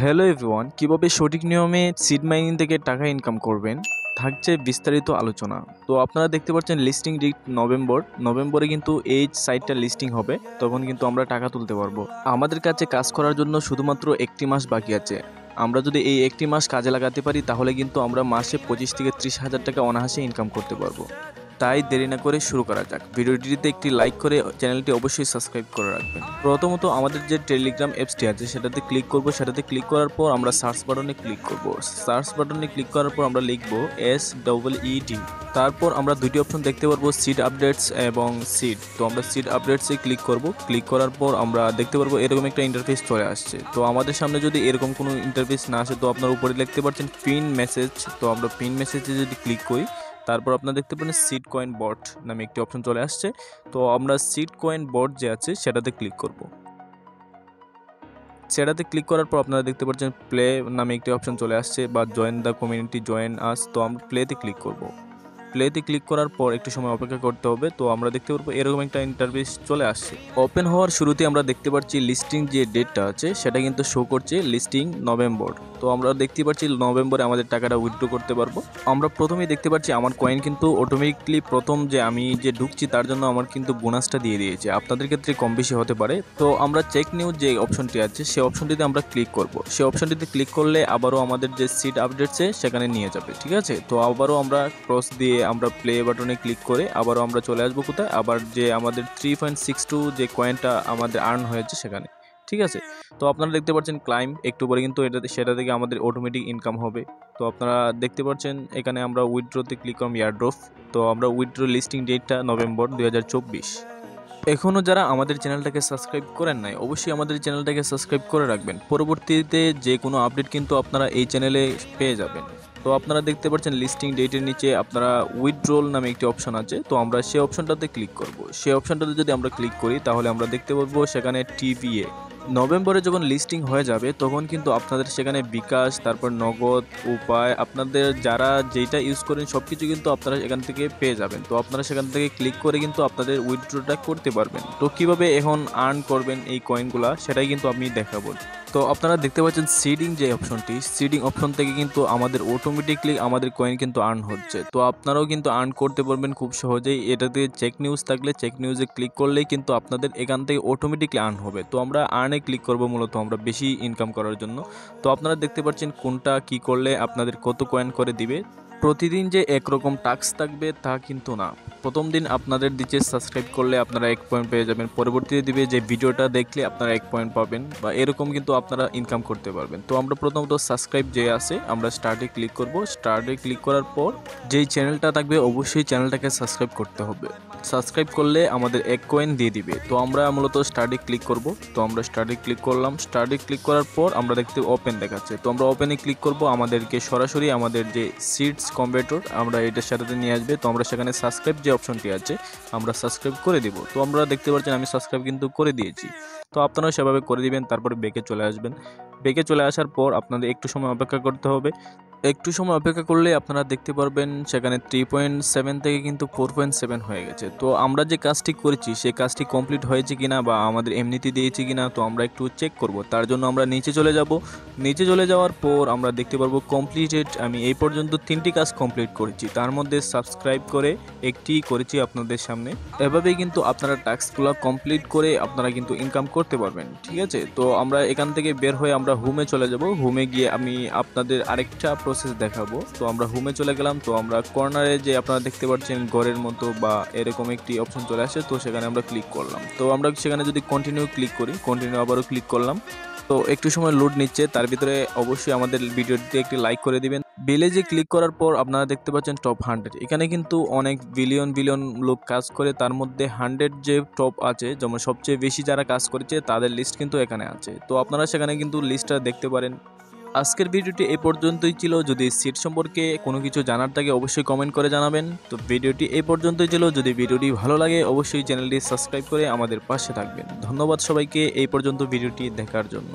Hello everyone, কিভাবে সঠিক নিয়মে সিড মাইনিং থেকে টাকা ইনকাম করবেন থাকছে বিস্তারিত আলোচনা। তো আপনারা দেখতে পাচ্ছেন লিস্টিং ডেট নভেম্বরে কিন্তু এই সাইটটা লিস্টিং হবে, তখন কিন্তু আমরা টাকা তুলতে পারবো। আমাদের কাছে কাজ করার জন্য শুধুমাত্র একটি মাস বাকি আছে। আমরা যদি এই একটি মাস কাজে লাগাতে পারি তাহলে কিন্তু আমরা মাসে 25 থেকে 30,000 টাকা অনায়াসে ইনকাম করতে পারবো। তাই দেরি না করে শুরু করা যাক। ভিডিওটিতে একটি লাইক করে চ্যানেলটি অবশ্যই সাবস্ক্রাইব করে রাখবেন। প্রথমত আমাদের যে টেলিগ্রাম অ্যাপসটি আছে সেটাতে ক্লিক করব। সেটাতে ক্লিক করার পর আমরা সার্চ বাটনে ক্লিক করব। সার্চ বাটনে ক্লিক করার পর আমরা লিখব SEED। তারপর আমরা দুটি অপশন দেখতে পারবো, সিড আপডেটস এবং সিড। তো আমরা সিড আপডেটসে ক্লিক করব। ক্লিক করার পর আমরা দেখতে পারবো এরকম একটা ইন্টারফেস চলে আসছে। তো আমাদের সামনে যদি এরকম কোনো ইন্টারফেস না আসে তো আপনার উপরে দেখতে পাচ্ছেন পিন মেসেজ। তো আমরা পিন মেসেজে যদি ক্লিক করি তারপর আপনারা দেখতে পারেন সিড কয়েন বট নামে একটি অপশন চলে আসছে। তো আমরা সিড কয়েন বট যে আছে সেটাতে ক্লিক করব। সেটাতে ক্লিক করার পর আপনারা দেখতে পাচ্ছেন প্লে নামে একটি অপশন চলে আসছে, বা join the community, join us. তো আমরা প্লেতে ক্লিক করব। প্লেতে ক্লিক করার পর একটু সময় অপেক্ষা করতে হবে। তো আমরা দেখতে পারবো এরকম একটা ইন্টারফেস চলে আসছে। ওপেন হওয়ার শুরুতে আমরা দেখতে পাচ্ছি লিস্টিং যে ডেটটা আছে সেটা কিন্তু শো করছে লিস্টিং নভেম্বর। তো আমরা দেখতে পাচ্ছি নভেম্বরে আমাদের টাকাটা উইথড্র করতে পারবো। আমরা প্রথমেই দেখতে পাচ্ছি আমার কয়েন কিন্তু অটোমেটিকলি প্রথম যে আমি যে ঢুকছি তার জন্য আমার কিন্তু বোনাসটা দিয়ে দিয়েছে। আপনাদের ক্ষেত্রে কম বেশি হতে পারে। তো আমরা চেক নিউ যে অপশনটি আছে সেই অপশনটিতে আমরা ক্লিক করব। সেই অপশনটিতে ক্লিক করলে আবারও আমাদের যে সিড আপডেটসে সেখানে নিয়ে যাবে, ঠিক আছে। তো আবারও আমরা ক্রস দিয়ে আমরা প্লে বাটনে ক্লিক করে আবারও আমরা চলে আসবো কোথায়, আবার যে আমাদের 3.62 যে কয়েনটা আমাদের আর্ন হয়েছে সেখানে, ঠিক আছে। তো আপনারা দেখতে পাচ্ছেন ক্লাইম, একটু পরে কিন্তু সেটা থেকে আমাদের অটোমেটিক ইনকাম হবে। তো আপনারা দেখতে পাচ্ছেন এখানে আমরা উইথড্রোতে ক্লিক করলাম, এয়ারড্রপ। তো আমরা উইথড্রো লিস্টিং ডেটটা নভেম্বর 2024। এখনও যারা আমাদের চ্যানেলটাকে সাবস্ক্রাইব করেন নাই অবশ্যই আমাদের চ্যানেলটাকে সাবস্ক্রাইব করে রাখবেন। পরবর্তীতে যে কোনো আপডেট কিন্তু আপনারা এই চ্যানেলে পেয়ে যাবেন। তো আপনারা দেখতে পাচ্ছেন লিস্টিং ডেটের নিচে আপনারা উইথড্রল নামে একটি অপশন আছে। তো আমরা সেই অপশনটাতে ক্লিক করব। সেই অপশনটাতে যদি আমরা ক্লিক করি তাহলে আমরা দেখতে পারবো সেখানে টিভিএ। নভেম্বরে যখন লিস্টিং হয়ে যাবে তখন কিন্তু আপনাদের সেখানে বিকাশ, তারপর নগদ, উপায়, আপনাদের যারা যেটা ইউজ করেন সব কিছু কিন্তু আপনারা এখান থেকে পেয়ে যাবেন। তো আপনারা সেখান থেকে ক্লিক করে কিন্তু আপনাদের উইথড্রটা করতে পারবেন। তো কীভাবে এখন আর্ন করবেন এই কয়েনগুলা সেটাই কিন্তু আমি দেখাবো। তো আপনারা দেখতে পাচ্ছেন সিডিং যে অপশনটি, সিডিং অপশন থেকে কিন্তু আমাদের অটোমেটিকলি আমাদের কয়েন কিন্তু আর্ন হচ্ছে। তো আপনারাও কিন্তু আর্ন করতে পারবেন খুব সহজেই। এটাতে চেক নিউজ থাকলে চেক নিউজে ক্লিক করলেই কিন্তু আপনাদের এখান থেকে অটোমেটিকলি আর্ন হবে। তো আমরা আর্নে ক্লিক করব মূলত আমরা বেশি ইনকাম করার জন্য। তো আপনারা দেখতে পাচ্ছেন কোনটা কি করলে আপনাদের কত কয়েন করে দিবে। প্রতিদিন যে একরকম টাস্ক থাকবে তা কিন্তু না। প্রথম দিন আপনাদের দিচ্ছে সাবস্ক্রাইব করলে আপনারা 1 পয়েন্ট পেয়ে যাবেন, পরবর্তীতে দিবে যে ভিডিওটা দেখলে আপনারা 1 পয়েন্ট পাবেন, বা এরকম কিন্তু আপনারা ইনকাম করতে পারবেন। তো আমরা প্রথমত সাবস্ক্রাইব যে আছে আমরা স্টার্টে ক্লিক করব। স্টার্টে ক্লিক করার পর যেই চ্যানেলটা থাকবে অবশ্যই চ্যানেলটাকে সাবস্ক্রাইব করতে হবে। সাবস্ক্রাইব করলে আমাদের 1 কয়েন দিয়ে দিবে। তো আমরা মূলত স্টার্টে ক্লিক করব। তো আমরা স্টার্টে ক্লিক করলাম। স্টার্টে ক্লিক করার পর আমরা দেখতে ওপেন দেখাচ্ছে। তো আমরা ওপেনে ক্লিক করব। আমাদেরকে সরাসরি আমাদের যে সিডস কনভার্টর আমরা এটার সাথে নিয়ে আসবে। তো আমরা সেখানে সাবস্ক্রাইব যে অপশনটি আছে আমরা সাবস্ক্রাইব করে দিব। তো আমরা দেখতে পাচ্ছেন আমি সাবস্ক্রাইব কিন্তু করে দিয়েছি। তো আপনারাও সেভাবে করে দিবেন। তারপরে বেকে চলে আসবেন। বেকে চলে আসার পর আপনাদের একটু সময় অপেক্ষা করতে হবে। একটু সময় অপেক্ষা করলে আপনারা দেখতে পারবেন সেখানে 3.7 থেকে কিন্তু 4.7 হয়ে গেছে। তো আমরা যে কাজটি করেছি সেই কাজটি কমপ্লিট হয়েছে কিনা বা আমাদের এমনিতে দিয়েছে কিনা তো আমরা একটু চেক করব। তার জন্য আমরা নিচে চলে যাব। নিচে চলে যাওয়ার পর আমরা দেখতে পারবো কমপ্লিটেড। আমি এই পর্যন্ত 3টি কাজ কমপ্লিট করেছি, তার মধ্যে সাবস্ক্রাইব করে একটি করেছি আপনাদের সামনে। এভাবেই কিন্তু আপনারা টাস্কগুলো কমপ্লিট করে আপনারা কিন্তু ইনকাম করতে পারবেন, ঠিক আছে। তো আমরা এখান থেকে বের হয়ে আমরা হোমে চলে যাব। হোমে গিয়ে আমি আপনাদের আরেকটা প্রসেস দেখাবো। তো আমরা হোমে চলে গেলাম। তো আমরা কর্নারে যে আপনারা দেখতে পাচ্ছেন ঘরের মতো বা এরকম একটি অপশন চলে আসে, তো সেখানে আমরা ক্লিক করলাম। তো আমরা সেখানে যদি কন্টিনিউ ক্লিক করি, কন্টিনিউ আবারও ক্লিক করলাম। তো একটু সময় লোড নিচ্ছে, তার ভিতরে অবশ্যই আমাদের ভিডিওটিতে একটি লাইক করে দিবেন। ভিলেজে ক্লিক করার পর আপনারা দেখতে পাচ্ছেন টপ 100। এখানে কিন্তু অনেক বিলিয়ন বিলিয়ন লোক কাজ করে, তার মধ্যে 100 যে টপ আছে, যেমন সবচেয়ে বেশি যারা কাজ করেছে তাদের লিস্ট কিন্তু এখানে আছে। তো আপনারা সেখানে কিন্তু লিস্টটা দেখতে পারেন। আজকের ভিডিওটি এই পর্যন্তই ছিল। যদি সিট সম্পর্কে কোনো কিছু জানার থাকে অবশ্যই কমেন্ট করে জানাবেন। তো ভিডিওটি এই পর্যন্তই ছিল। যদি ভিডিওটি ভালো লাগে অবশ্যই চ্যানেলটি সাবস্ক্রাইব করে আমাদের পাশে থাকবেন। ধন্যবাদ সবাইকে এই পর্যন্ত ভিডিওটি দেখার জন্য।